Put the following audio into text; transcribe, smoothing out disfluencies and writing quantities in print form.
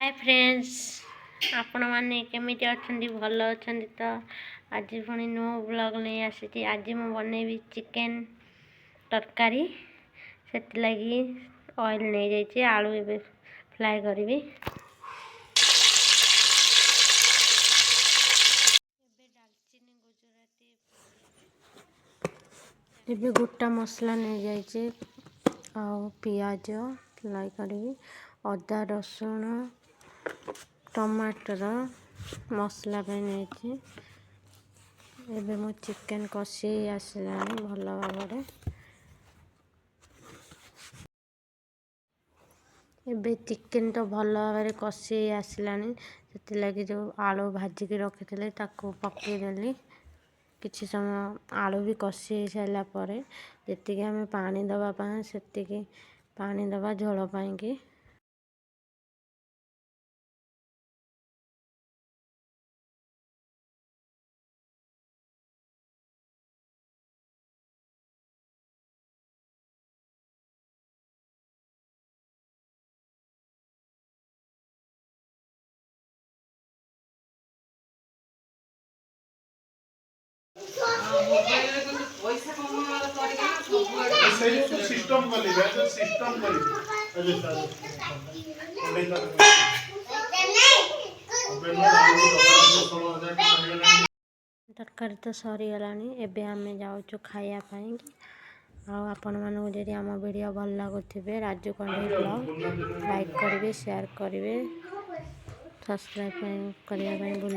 Hi friends, आपण मैंने केमी अच्छा भल अच्छा तो आज पुणी नो ब्लॉग नहीं आसी। आज मैं बनैबी चिकेन तरकारी से लगी ऑयल नहीं जाइए आलू ए फ्राए करी। एबे गोटा मसला नहीं जाइए पियाज फ्राए करी अदा रसुण टमाटर मसला पे नहीं। एबे मो चिकेन कषी आसला भल भाव। एबे चिकेन तो भल भाव कषी आसला से लगी जो आलू भाजिक रखी ताको पकईदेली। किछि समय आलू भी कषी सारापर जी आम पानी दवापा से पानी दवा झोल पाई। सिस्टम तरकारी तो सरीगला। एबे आम जाऊँ खायापाई। आपण मानू जदि आम वीडियो भल लगुवे राजू कंढई ब्लॉग लाइक करेंगे, शेयर करेंगे, सब्सक्राइब करने भूल।